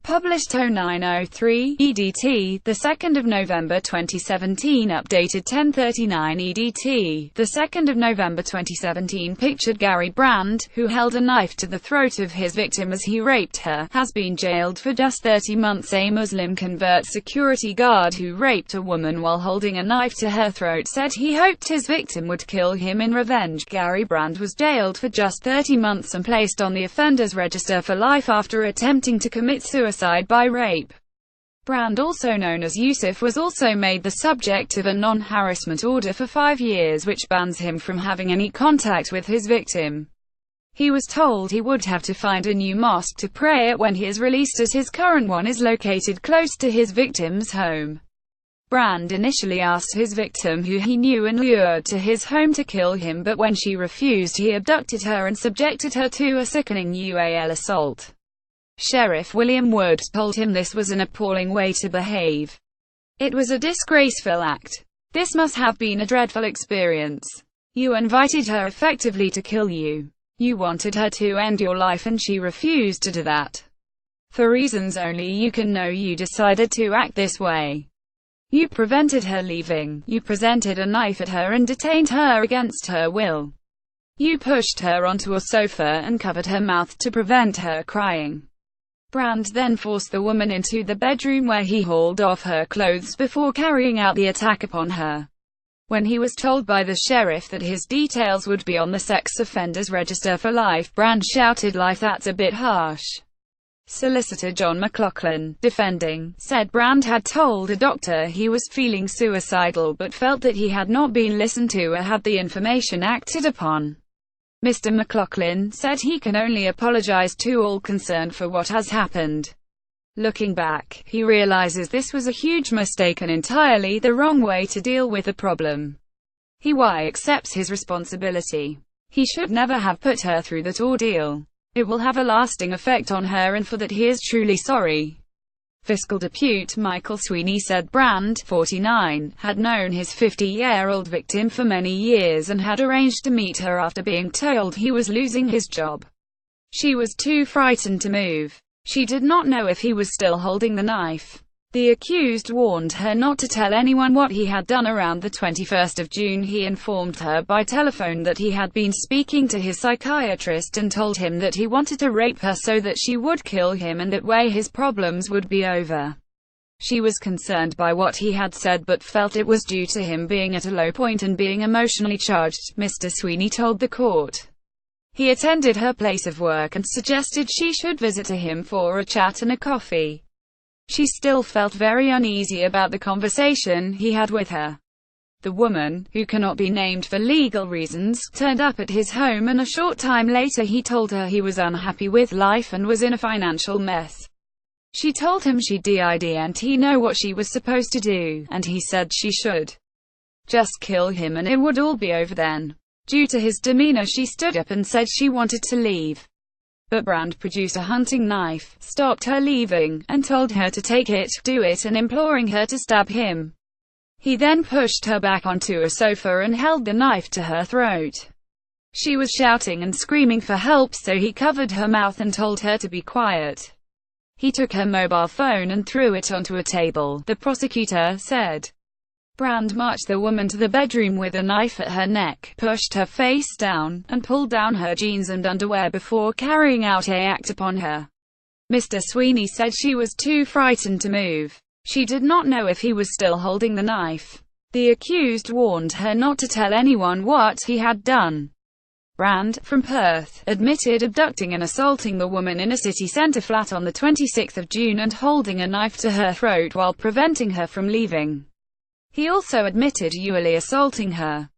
Published 0903 EDT, the 2nd of November 2017. Updated 1039 EDT, the 2nd of November 2017. Pictured Garry Brand, who held a knife to the throat of his victim as he raped her, has been jailed for just 30 months. A Muslim convert security guard who raped a woman while holding a knife to her throat said he hoped his victim would kill him in revenge. Garry Brand was jailed for just 30 months and placed on the offenders register for life after attempting to commit suicide by rape. Brand, also known as Yusuf, was also made the subject of a non-harassment order for 5 years which bans him from having any contact with his victim. He was told he would have to find a new mosque to pray at when he is released, as his current one is located close to his victim's home. Brand initially asked his victim, who he knew and lured to his home, to kill him, but when she refused, he abducted her and subjected her to a sickening UAL assault. Sheriff William Wood told him this was an appalling way to behave. It was a disgraceful act. This must have been a dreadful experience. You invited her effectively to kill you. You wanted her to end your life and she refused to do that. For reasons only you can know, you decided to act this way. You prevented her leaving. You presented a knife at her and detained her against her will. You pushed her onto a sofa and covered her mouth to prevent her crying. Brand then forced the woman into the bedroom where he hauled off her clothes before carrying out the attack upon her. When he was told by the sheriff that his details would be on the sex offenders register for life, Brand shouted, "Life, that's a bit harsh." Solicitor John McLaughlin, defending, said Brand had told a doctor he was feeling suicidal but felt that he had not been listened to or had the information acted upon. Mr. McLaughlin said he can only apologize to all concerned for what has happened. Looking back, he realizes this was a huge mistake and entirely the wrong way to deal with the problem. He accepts his responsibility. He should never have put her through that ordeal. It will have a lasting effect on her, and for that he is truly sorry. Fiscal Deputy Michael Sweeney said Brand, 49, had known his 50-year-old victim for many years and had arranged to meet her after being told he was losing his job. She was too frightened to move. She did not know if he was still holding the knife. The accused warned her not to tell anyone what he had done. Around the 21st of June, he informed her by telephone that he had been speaking to his psychiatrist and told him that he wanted to rape her so that she would kill him and that way his problems would be over. She was concerned by what he had said but felt it was due to him being at a low point and being emotionally charged, Mr. Sweeney told the court. He attended her place of work and suggested she should visit him for a chat and a coffee. She still felt very uneasy about the conversation he had with her. The woman, who cannot be named for legal reasons, turned up at his home, and a short time later he told her he was unhappy with life and was in a financial mess. She told him she didn't know what she was supposed to do, and he said she should just kill him and it would all be over then. Due to his demeanor, she stood up and said she wanted to leave. But Brand produced a hunting knife, stopped her leaving, and told her to take it, do it, and imploring her to stab him. He then pushed her back onto a sofa and held the knife to her throat. She was shouting and screaming for help, so he covered her mouth and told her to be quiet. He took her mobile phone and threw it onto a table, the prosecutor said. Brand marched the woman to the bedroom with a knife at her neck, pushed her face down, and pulled down her jeans and underwear before carrying out an act upon her. Mr. Sweeney said she was too frightened to move. She did not know if he was still holding the knife. The accused warned her not to tell anyone what he had done. Brand, from Perth, admitted abducting and assaulting the woman in a city centre flat on the 26th of June and holding a knife to her throat while preventing her from leaving. He also admitted UAL assaulting her.